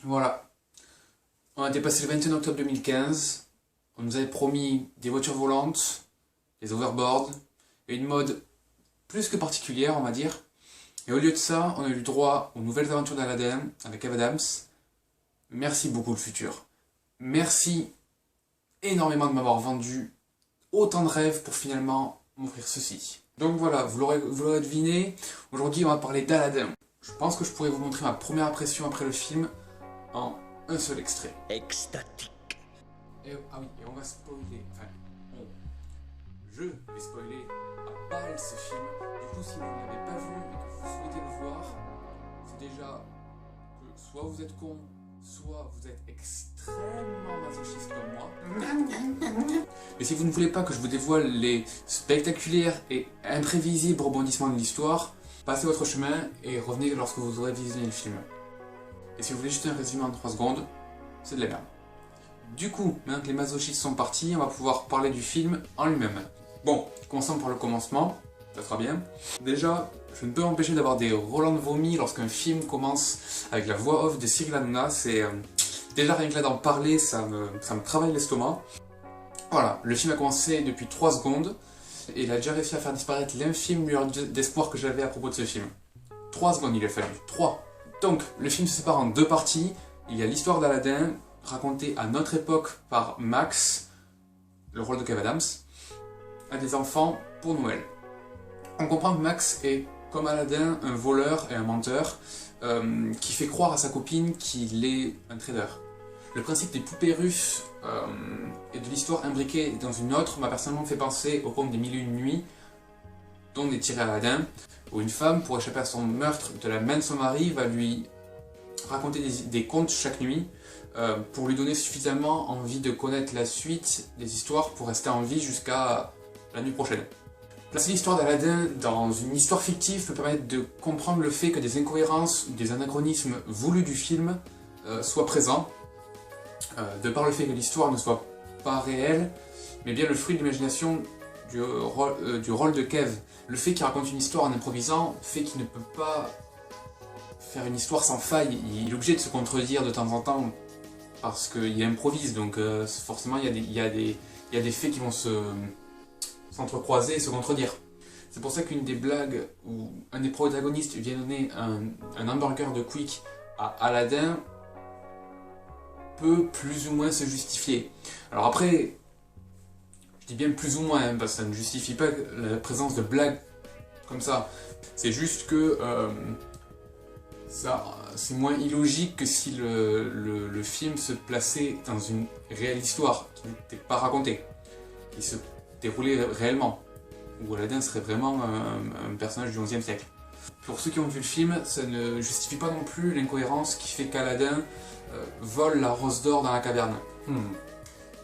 Voilà, on a dépassé le 21 octobre 2015, on nous avait promis des voitures volantes, des overboards, et une mode plus que particulière on va dire. Et au lieu de ça, on a eu le droit aux nouvelles aventures d'Aladdin avec Ava Adams. Merci beaucoup le futur. Merci énormément de m'avoir vendu autant de rêves pour finalement m'offrir ceci. Donc voilà, vous l'aurez deviné, aujourd'hui on va parler d'Aladdin. Je pense que je pourrais vous montrer ma première impression après le film en un seul extrait. Extatique. Ah oui, et on va spoiler, je vais spoiler à balle ce film. Du coup, si vous ne l'avez pas vu et que vous souhaitez le voir, c'est déjà que soit vous êtes con, soit vous êtes extrêmement masochiste comme moi. Mais si vous ne voulez pas que je vous dévoile les spectaculaires et imprévisibles rebondissements de l'histoire, passez votre chemin et revenez lorsque vous aurez visionné le film. Et si vous voulez juste un résumé en 3 secondes, c'est de la merde. Du coup, maintenant que les masochistes sont partis, on va pouvoir parler du film en lui-même. Bon, commençons par le commencement, ça sera bien. Déjà, je ne peux m'empêcher d'avoir des relents de vomi lorsqu'un film commence avec la voix off de Cyril Hanouna. C'est déjà rien que là d'en parler, ça me travaille l'estomac. Voilà, le film a commencé depuis 3 secondes et il a déjà réussi à faire disparaître l'infime lueur d'espoir que j'avais à propos de ce film. 3 secondes il a fallu, 3. Donc, le film se sépare en 2 parties. Il y a l'histoire d'Aladdin, racontée à notre époque par Max, le rôle de Kev Adams, à des enfants pour Noël. On comprend que Max est, comme Aladdin, un voleur et un menteur qui fait croire à sa copine qu'il est un trader. Le principe des poupées russes et de l'histoire imbriquée dans une autre m'a personnellement fait penser au conte des Mille et une nuits, dont est tiré Aladdin, où une femme, pour échapper à son meurtre de la main de son mari, va lui raconter des contes chaque nuit pour lui donner suffisamment envie de connaître la suite des histoires pour rester en vie jusqu'à la nuit prochaine. Placer l'histoire d'Aladdin dans une histoire fictive peut permettre de comprendre le fait que des incohérences ou des anachronismes voulus du film soient présents, de par le fait que l'histoire ne soit pas réelle, mais bien le fruit de l'imagination du rôle de Kev. Le fait qu'il raconte une histoire en improvisant fait qu'il ne peut pas faire une histoire sans faille. Il est obligé de se contredire de temps en temps parce qu'il improvise, donc forcément il y a des faits qui vont s'entrecroiser et se contredire. C'est pour ça qu'une des blagues où un des protagonistes vient donner un hamburger de Quick à Aladdin peut plus ou moins se justifier. Alors après, je dis bien plus ou moins, hein, parce que ça ne justifie pas la présence de blagues comme ça. C'est juste que c'est moins illogique que si le film se plaçait dans une réelle histoire, qui n'était pas racontée, qui se déroulait réellement, où Aladdin serait vraiment un personnage du XIe siècle. Pour ceux qui ont vu le film, ça ne justifie pas non plus l'incohérence qui fait qu'Aladdin vole la rose d'or dans la caverne.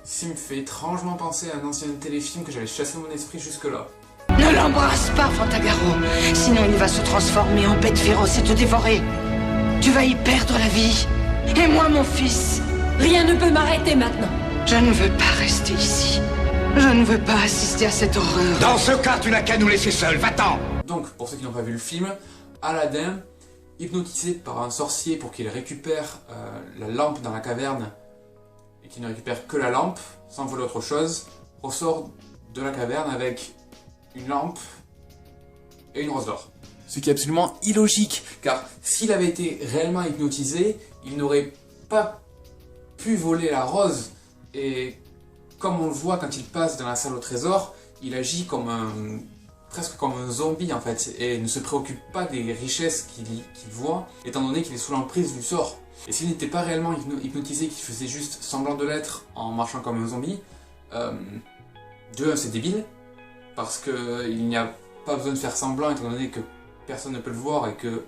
Ça me fait étrangement penser à un ancien téléfilm que j'avais chassé de mon esprit jusque-là. Ne l'embrasse pas, Fantagaro, sinon il va se transformer en bête féroce et te dévorer. Tu vas y perdre la vie. Et moi, mon fils. Rien ne peut m'arrêter maintenant. Je ne veux pas rester ici. Je ne veux pas assister à cette horreur. Dans ce cas, tu n'as qu'à nous laisser seuls, va-t'en. Donc, pour ceux qui n'ont pas vu le film, Aladdin, hypnotisé par un sorcier pour qu'il récupère la lampe dans la caverne, et qu'il ne récupère que la lampe, sans voler autre chose, ressort de la caverne avec une lampe et une rose d'or. Ce qui est absolument illogique, car s'il avait été réellement hypnotisé, il n'aurait pas pu voler la rose, et comme on le voit quand il passe dans la salle au trésor, il agit comme presque comme un zombie en fait, et ne se préoccupe pas des richesses qu'il voit, étant donné qu'il est sous l'emprise du sort. Et s'il n'était pas réellement hypnotisé, qu'il faisait juste semblant de l'être en marchant comme un zombie, de un, c'est débile, parce qu'il n'y a pas besoin de faire semblant étant donné que personne ne peut le voir et que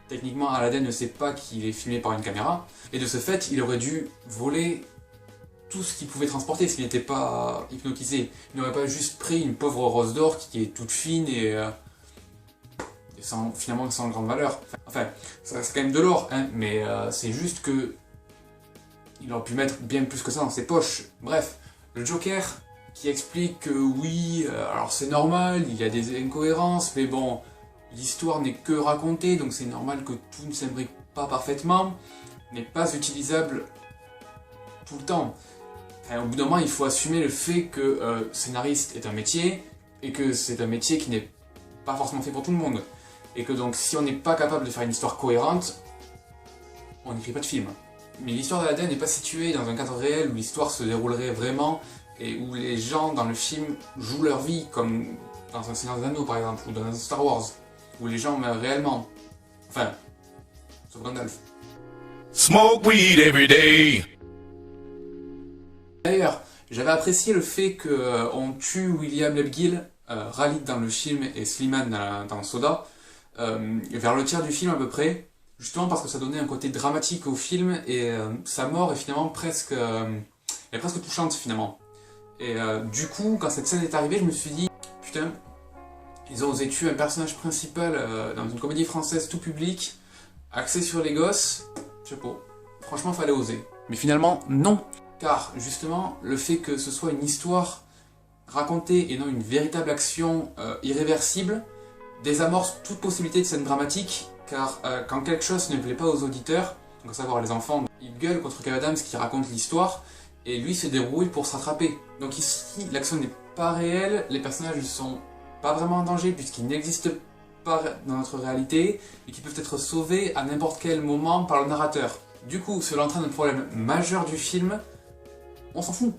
techniquement Aladdin ne sait pas qu'il est filmé par une caméra, et de ce fait il aurait dû voler tout ce qu'il pouvait transporter s'il n'était pas hypnotisé. Il n'aurait pas juste pris une pauvre rose d'or qui est toute fine et finalement sans grande valeur. Enfin, ça reste quand même de l'or, hein, mais c'est juste que il aurait pu mettre bien plus que ça dans ses poches. Bref, le Joker qui explique que oui, alors c'est normal, il y a des incohérences, mais bon, l'histoire n'est que racontée, donc c'est normal que tout ne s'imbrique pas parfaitement. n'est pas utilisable tout le temps. Enfin, au bout d'un moment, il faut assumer le fait que scénariste est un métier, et que c'est un métier qui n'est pas forcément fait pour tout le monde. Et que donc, si on n'est pas capable de faire une histoire cohérente, on n'écrit pas de film. Mais l'histoire d'Aladin n'est pas située dans un cadre réel où l'histoire se déroulerait vraiment, et où les gens dans le film jouent leur vie, comme dans un Seigneur des Anneaux par exemple, ou dans un Star Wars, où les gens meurent réellement. Enfin, sauf Gandalf. Smoke weed every day. D'ailleurs, j'avais apprécié le fait qu'on tue William Lebguil, Khalid dans le film et Slimane dans Soda, vers le tiers du film à peu près, justement parce que ça donnait un côté dramatique au film, et sa mort est finalement presque touchante finalement. Et du coup, quand cette scène est arrivée, je me suis dit, putain, ils ont osé tuer un personnage principal dans une comédie française tout public, axé sur les gosses, chapeau. Franchement, fallait oser. Mais finalement, non. Car, justement, le fait que ce soit une histoire racontée et non une véritable action irréversible, désamorce toute possibilité de scène dramatique, car quand quelque chose ne plaît pas aux auditeurs, donc à savoir les enfants, ils gueulent contre Kev Adams qui raconte l'histoire, et lui se débrouille pour se rattraper. Donc ici, l'action n'est pas réelle, les personnages ne sont pas vraiment en danger puisqu'ils n'existent pas dans notre réalité, et qui peuvent être sauvés à n'importe quel moment par le narrateur. Du coup, cela entraîne un problème majeur du film. On s'en fout.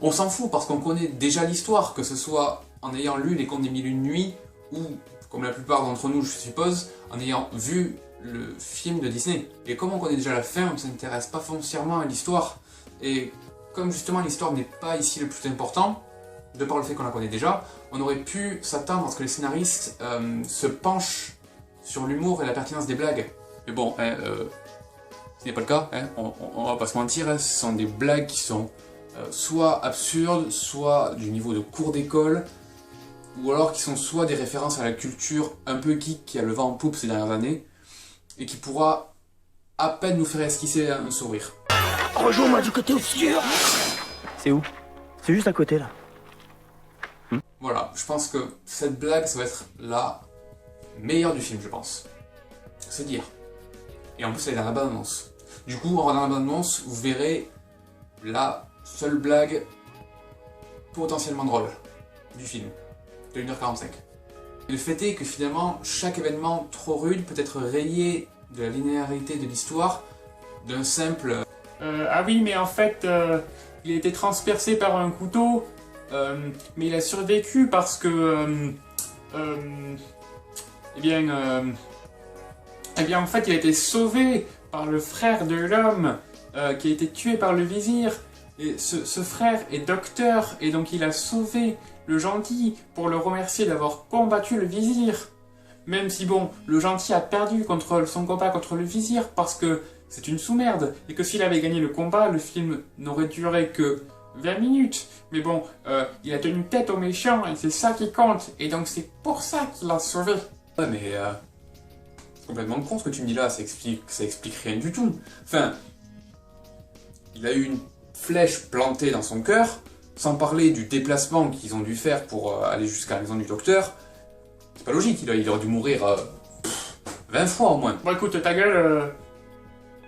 On s'en fout parce qu'on connaît déjà l'histoire, que ce soit en ayant lu Les Contes des Mille et Une Nuits, ou, comme la plupart d'entre nous je suppose, en ayant vu le film de Disney. Et comme on connaît déjà la fin, on ne s'intéresse pas foncièrement à l'histoire. Et comme justement l'histoire n'est pas ici le plus important, de par le fait qu'on la connaît déjà, on aurait pu s'attendre à ce que les scénaristes se penchent sur l'humour et la pertinence des blagues. Mais bon, ce n'est pas le cas, on va pas se mentir, ce sont des blagues qui sont soit absurdes, soit du niveau de cours d'école, ou alors qui sont soit des références à la culture un peu geek qui a le vent en poupe ces dernières années, et qui pourra à peine nous faire esquisser un sourire. Rejoins-moi du côté obscur. C'est où? C'est juste à côté là. Voilà, je pense que cette blague, ça va être la meilleure du film, je pense. C'est dire. Et en plus, elle est dans la bande-annonce. Du coup, en regardant la bande-annonce, vous verrez la seule blague potentiellement drôle du film, de 1h45. Et le fait est que finalement, chaque événement trop rude peut être rayé de la linéarité de l'histoire d'un simple ah oui, mais en fait, il a été transpercé par un couteau, mais il a survécu parce que, eh bien, en fait, il a été sauvé par le frère de l'homme qui a été tué par le vizir. Et ce frère est docteur, et donc il a sauvé le gentil pour le remercier d'avoir combattu le vizir. Même si, bon, le gentil a perdu son combat contre le vizir parce que c'est une sous-merde, et que s'il avait gagné le combat, le film n'aurait duré que 20 minutes. Mais bon, il a tenu tête au méchant, et c'est ça qui compte, et donc c'est pour ça qu'il l'a sauvé. Ouais, mais c'est complètement con ce que tu me dis là, ça explique rien du tout. Enfin, il a eu une flèche plantée dans son cœur, sans parler du déplacement qu'ils ont dû faire pour aller jusqu'à la maison du docteur. C'est pas logique, il aurait dû mourir 20 fois au moins. Bon écoute, ta gueule,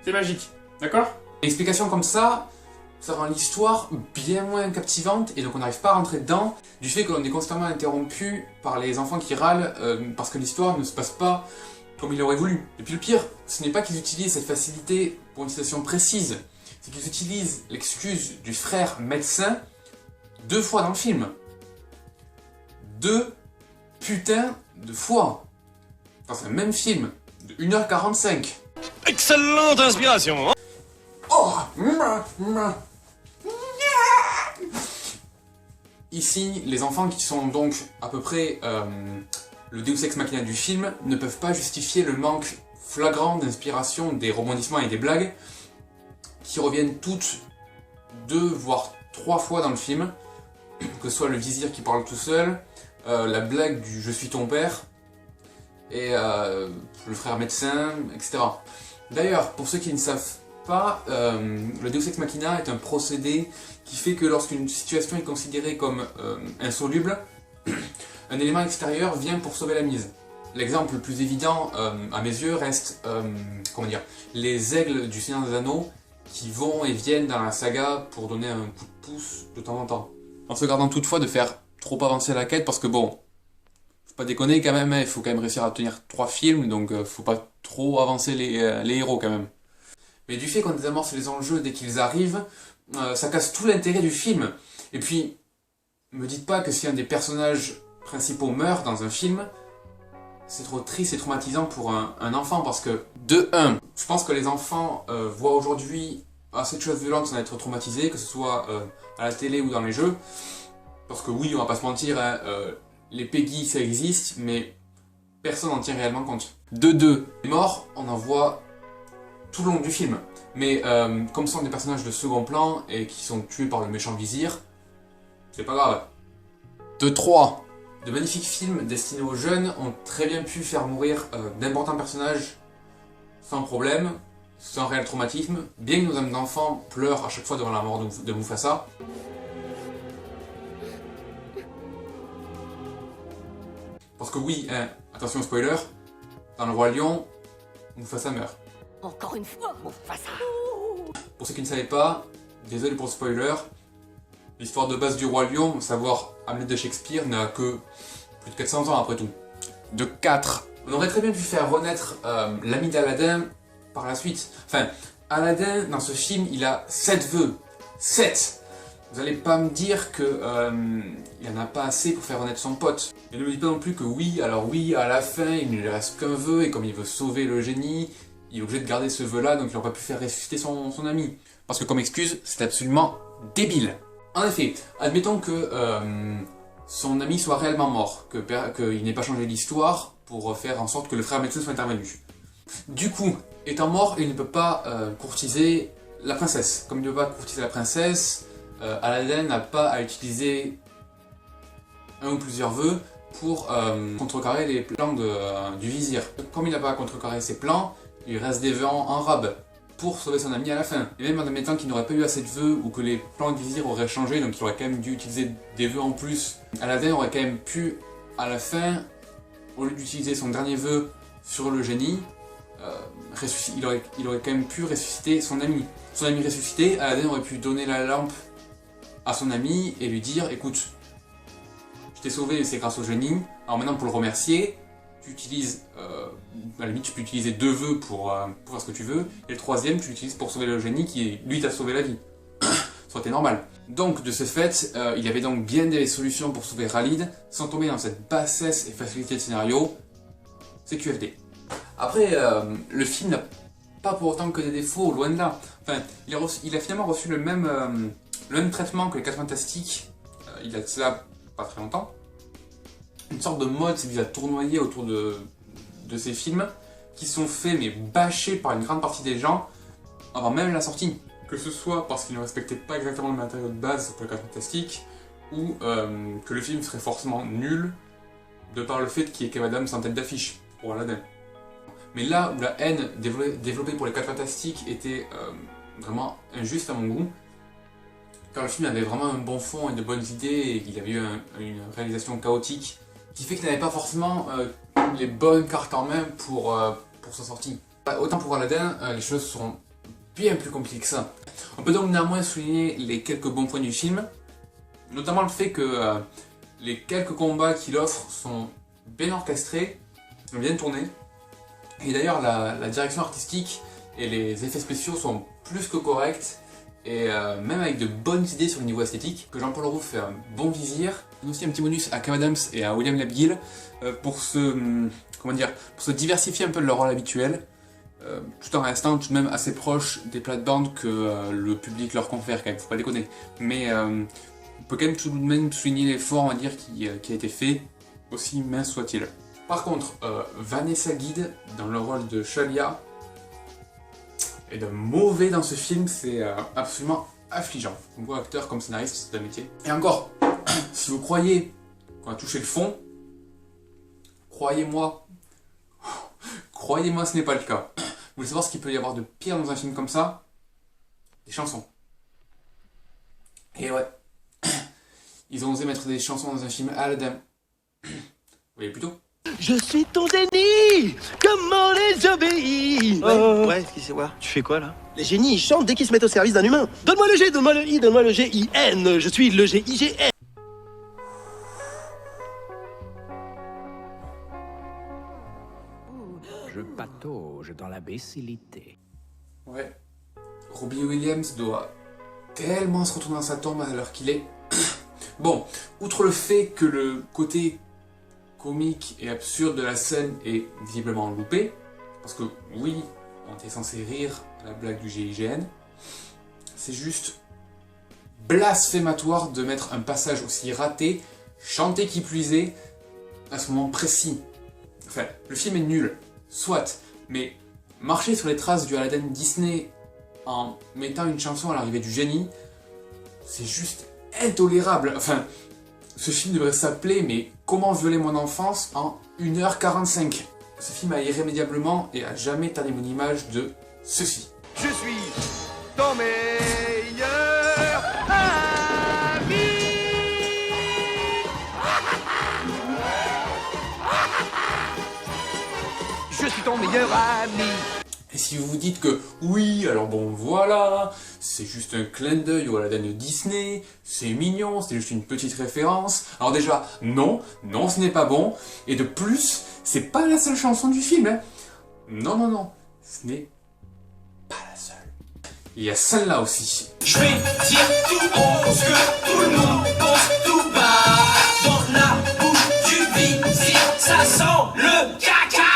c'est magique, d'accord? Une explication comme ça rend l'histoire bien moins captivante, et donc on n'arrive pas à rentrer dedans, du fait que l'on est constamment interrompu par les enfants qui râlent parce que l'histoire ne se passe pas comme il aurait voulu. Et puis le pire, ce n'est pas qu'ils utilisent cette facilité pour une situation précise, c'est qu'ils utilisent l'excuse du frère médecin 2 fois dans le film. 2 putains de fois. Dans un même film de 1h45. Excellente inspiration. Oh, ici, les enfants qui sont donc à peu près le Deus Ex Machina du film ne peuvent pas justifier le manque flagrant d'inspiration des rebondissements et des blagues qui reviennent toutes 2 voire 3 fois dans le film, que ce soit le vizir qui parle tout seul, la blague du « je suis ton père », et le frère médecin, etc. D'ailleurs, pour ceux qui ne savent pas, le Deus Ex Machina est un procédé qui fait que lorsqu'une situation est considérée comme insoluble, un élément extérieur vient pour sauver la mise. l'exemple le plus évident à mes yeux reste, comment dire, les aigles du Seigneur des Anneaux qui vont et viennent dans la saga pour donner un coup de pouce de temps en temps. En se gardant toutefois de faire trop avancer la quête parce que bon, faut pas déconner quand même, hein, il faut quand même réussir à tenir 3 films, donc faut pas trop avancer les héros quand même. Mais du fait qu'on désamorce les enjeux dès qu'ils arrivent, ça casse tout l'intérêt du film. Et puis, me dites pas que si un des personnages principaux meurt dans un film, c'est trop triste et traumatisant pour un enfant, parce que, de 1, je pense que les enfants voient aujourd'hui assez de choses violentes sans être traumatisés, que ce soit à la télé ou dans les jeux, parce que oui, on va pas se mentir, hein, les Peggy ça existe, mais personne n'en tient réellement compte. De 2, les morts, on en voit tout le long du film, mais comme ce sont des personnages de second plan et qui sont tués par le méchant vizir, c'est pas grave. De 3, de magnifiques films destinés aux jeunes ont très bien pu faire mourir d'importants personnages sans problème, sans réel traumatisme, bien que nos âmes d'enfants pleurent à chaque fois devant la mort de Mufasa. Parce que oui, hein, attention spoiler, dans Le Roi Lion, Mufasa meurt. Encore une fois, Mufasa. Pour ceux qui ne savaient pas, désolé pour le spoiler, l'histoire de base du Roi Lion, savoir Hamlet de Shakespeare, n'a que plus de 400 ans après tout. De 4. On aurait très bien pu faire renaître l'ami d'Aladin par la suite. Enfin, Aladin, dans ce film, il a 7 vœux. 7. Vous allez pas me dire que il en a pas assez pour faire renaître son pote. Et ne me dites pas non plus que oui, alors oui, à la fin, il ne lui reste qu'un vœu, et comme il veut sauver le génie, il est obligé de garder ce vœu-là, donc il n'aura pas pu faire ressusciter son ami. Parce que comme excuse, c'est absolument débile. En effet, admettons que son ami soit réellement mort, qu'il n'ait pas changé l'histoire pour faire en sorte que le frère médecin soit intervenu. Du coup, étant mort, il ne peut pas courtiser la princesse. Comme il ne peut pas courtiser la princesse, Aladdin n'a pas à utiliser un ou plusieurs vœux pour contrecarrer les plans du vizir. Comme il n'a pas à contrecarrer ses plans, il reste des vœux en rab pour sauver son ami à la fin. Et même en admettant qu'il n'aurait pas eu assez de vœux ou que les plans du vizir auraient changé, donc il aurait quand même dû utiliser des vœux en plus, Aladdin aurait quand même pu, à la fin, au lieu d'utiliser son dernier vœu sur le génie, il aurait quand même pu ressusciter son ami. Son ami ressuscité, Aladdin aurait pu donner la lampe à son ami et lui dire « Écoute, je t'ai sauvé, c'est grâce au génie, alors maintenant pour le remercier, tu utilises, à la limite tu peux utiliser 2 vœux pour faire ce que tu veux, et le troisième tu l'utilises pour sauver le génie qui, lui, t'a sauvé la vie. » Ça aurait été normal. Donc de ce fait, il y avait donc bien des solutions pour sauver Khalid, sans tomber dans cette bassesse et facilité de scénario, c'est QFD. Après, le film n'a pas pour autant que des défauts, loin de là. Enfin, il a finalement reçu le même traitement que les 4 Fantastiques, il y a de cela pas très longtemps. Une sorte de mode s'est mise à tournoyer autour de ces films, qui sont faits mais bâchés par une grande partie des gens, avant même la sortie. Que ce soit parce qu'ils ne respectaient pas exactement le matériau de base pour les 4 Fantastiques, ou que le film serait forcément nul, de par le fait qu'il y ait Kev Adams en tête d'affiche pour Aladdin. Mais là où la haine développée pour les 4 Fantastiques était vraiment injuste à mon goût, car le film avait vraiment un bon fond et de bonnes idées, et qu'il avait eu une réalisation chaotique, qui fait qu'il n'avait pas forcément les bonnes cartes en main pour sa sortie. Autant pour Aladdin, les choses sont bien plus compliquées que ça. On peut donc néanmoins souligner les quelques bons points du film, notamment le fait que les quelques combats qu'il offre sont bien orchestrés, bien tournés. Et d'ailleurs, la direction artistique et les effets spéciaux sont plus que corrects, et même avec de bonnes idées sur le niveau esthétique, que Jean-Paul Rouve fait un bon vizir. Il y a aussi un petit bonus à Kev Adams et à William Labguil pour se diversifier un peu de leur rôle habituel, tout en restant tout de même assez proche des plates-bandes que le public leur confère quand même, faut pas déconner. Mais on peut quand même tout de même souligner l'effort, on va dire, qui a été fait, aussi mince soit-il. Par contre, Vanessa Guide, dans le rôle de Shalia, est d'un mauvais dans ce film, c'est absolument affligeant. On voit acteur comme scénariste, c'est un métier. Et encore, si vous croyez qu'on a touché le fond, croyez-moi, ce n'est pas le cas. Vous voulez savoir ce qu'il peut y avoir de pire dans un film comme ça? Des chansons. Et ouais, ils ont osé mettre des chansons dans un film Aladdin. Vous voyez plutôt? Je suis ton déni. Comment les obéis? Ouais, qu'est-ce que c'est quoi? Tu fais quoi là? Les génies, ils chantent dès qu'ils se mettent au service d'un humain. Donne-moi le G, donne-moi le I, donne-moi le G-I-N. Je suis le G-I-G-N. Je patauge dans l'imbécilité. Ouais. Robbie Williams doit tellement se retourner dans sa tombe à l'heure qu'il est. Bon, outre le fait que le côté comique et absurde de la scène est visiblement loupé, parce que oui, on était censé rire à la blague du GIGN, c'est juste blasphématoire de mettre un passage aussi raté, chanté qui plus est, à ce moment précis. Enfin, le film est nul, soit, mais marcher sur les traces du Aladdin Disney en mettant une chanson à l'arrivée du génie, c'est juste intolérable. Enfin, ce film devrait s'appeler « Mais comment violer mon enfance en 1h45 ». Ce film a irrémédiablement et à jamais terni mon image de ceci. Je suis ton meilleur ami. Je suis ton meilleur ami. Et si vous vous dites que oui, alors bon voilà, c'est juste un clin d'œil au Aladdin de Disney, c'est mignon, c'est juste une petite référence. Alors déjà, non, ce n'est pas bon. Et de plus, c'est pas la seule chanson du film. Hein. Non, ce n'est pas la seule. Il y a celle-là aussi. Je vais dire tout haut ce que tout le monde pense tout bas. Dans la bouche du vizir, ça sent le caca.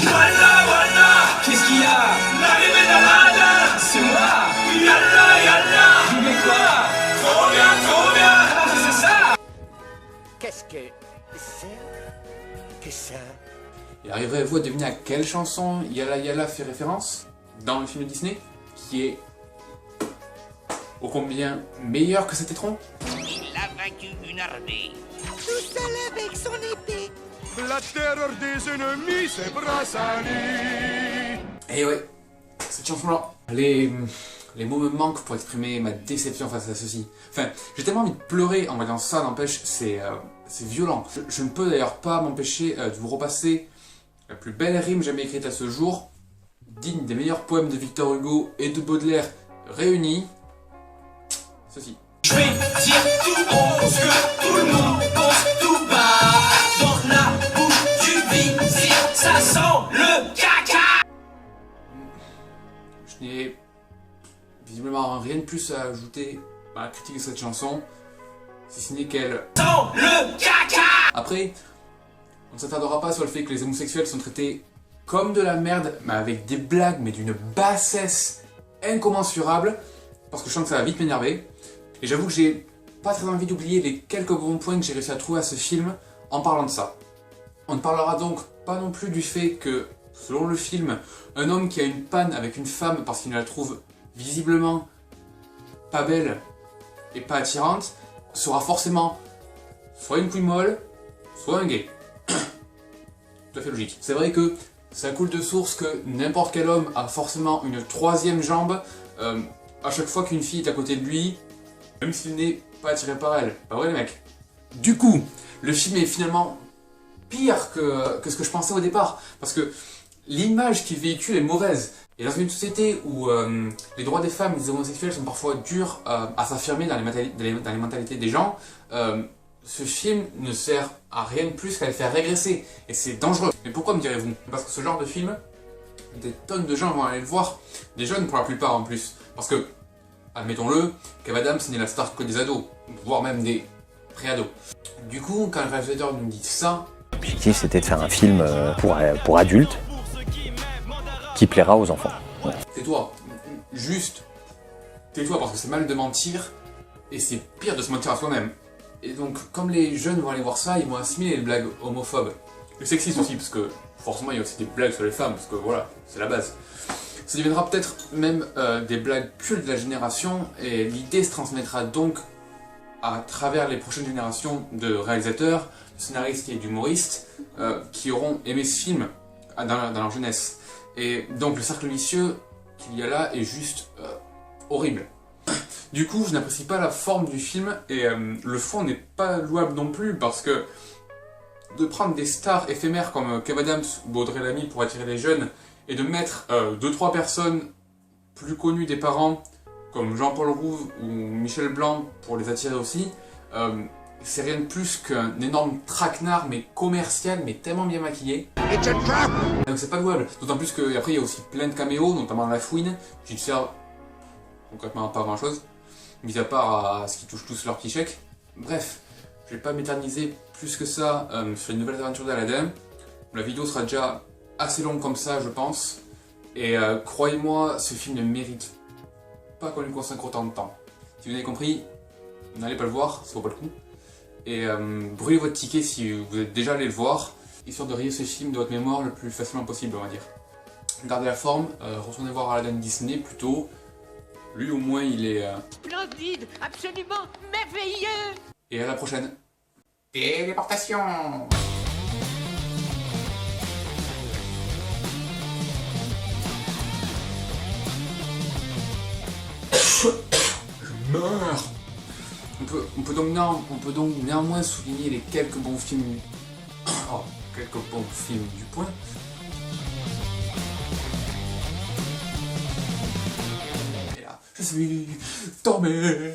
Voilà, qu'est-ce qu'il y a? L'arrivée d'Aladdin, c'est moi. Yalla, tu mets quoi? Trop bien, c'est ça. Qu'est-ce que c'est que ça? Et arriverez-vous à deviner à quelle chanson Yalla fait référence dans le film de Disney, qui est ô combien meilleur que cet étron? Il a vaincu une armée. Tout seul avec son épée. La terreur des ennemis, c'est Brassani. Et ouais, cette chanson-là, les mots me manquent pour exprimer ma déception face à ceci. Enfin, j'ai tellement envie de pleurer en voyant ça, n'empêche, c'est violent. Je ne peux d'ailleurs pas m'empêcher de vous repasser la plus belle rime jamais écrite à ce jour, digne des meilleurs poèmes de Victor Hugo et de Baudelaire réunis. Ceci. Je vais dire tout haut ce que tout le monde pense tout bas. Dans la bouche du vizir, ça sent le caca. Je n'ai visiblement rien de plus à ajouter à la critique de cette chanson, si ce n'est qu'elle Sent le caca. Après, on ne s'attardera pas sur le fait que les homosexuels sont traités comme de la merde, mais avec des blagues, mais d'une bassesse incommensurable, parce que je sens que ça va vite m'énerver. Et j'avoue que j'ai pas très envie d'oublier les quelques bons points que j'ai réussi à trouver à ce film en parlant de ça. On ne parlera donc pas non plus du fait que, selon le film, un homme qui a une panne avec une femme parce qu'il ne la trouve visiblement pas belle et pas attirante, sera forcément soit une couille molle, soit un gay. Tout à fait logique. C'est vrai que ça coule de source que n'importe quel homme a forcément une troisième jambe à chaque fois qu'une fille est à côté de lui, même s'il n'est pas attiré par elle. Pas vrai les mecs? Du coup, le film est finalement pire que ce que je pensais au départ, parce que l'image qu'il véhicule est mauvaise. Et dans une société où les droits des femmes et des homosexuels sont parfois durs à s'affirmer dans les mentalités des gens, ce film ne sert à rien de plus qu'à les faire régresser. Et c'est dangereux. Mais pourquoi me direz-vous? Parce que ce genre de film, des tonnes de gens vont aller le voir. Des jeunes pour la plupart en plus. Parce que, admettons-le, Kev Adams n'est la star que des ados, voire même des pré-ados. Du coup, quand le réalisateur nous dit ça... L'objectif c'était de faire un film pour adultes qui plaira aux enfants. Ouais. Tais-toi, juste tais-toi parce que c'est mal de mentir et c'est pire de se mentir à soi-même. Et donc, comme les jeunes vont aller voir ça, ils vont assimiler les blagues homophobes. Le sexisme aussi, parce que forcément il y a aussi des blagues sur les femmes, parce que voilà, c'est la base. Ça deviendra peut-être même des blagues cultes de la génération et l'idée se transmettra donc à travers les prochaines générations de réalisateurs, de scénaristes et d'humoristes qui auront aimé ce film dans leur jeunesse. Et donc le cercle vicieux qu'il y a là est juste horrible. Du coup, je n'apprécie pas la forme du film et le fond n'est pas louable non plus parce que de prendre des stars éphémères comme Kev Adams ou Audrey Lamy pour attirer les jeunes, et de mettre 2-3 personnes plus connues des parents, comme Jean-Paul Rouve ou Michel Blanc, pour les attirer aussi, c'est rien de plus qu'un énorme traquenard, mais commercial, mais tellement bien maquillé. Donc c'est pas jouable. D'autant plus qu'après il y a aussi plein de caméos, notamment La Fouine, qui ne sert concrètement pas grand chose, mis à part à ce qui touche tous leur petit chèque. Bref, je vais pas m'éterniser plus que ça sur les nouvelles aventures d'Aladin. La vidéo sera déjà assez longue comme ça, je pense. Et croyez-moi, ce film ne mérite pas qu'on lui consacre autant de temps. Si vous avez compris, n'allez pas le voir, ça vaut pas le coup. Et brûlez votre ticket si vous êtes déjà allé le voir, histoire de rayer ce film de votre mémoire le plus facilement possible, on va dire. Gardez la forme, retournez voir Aladdin Disney plutôt. Lui au moins il est... Splendide, absolument merveilleux. Et à la prochaine. Téléportation. Je meurs. On peut donc néanmoins souligner les quelques bons films... Oh, quelques bons films du point. Et là, je suis ton meilleur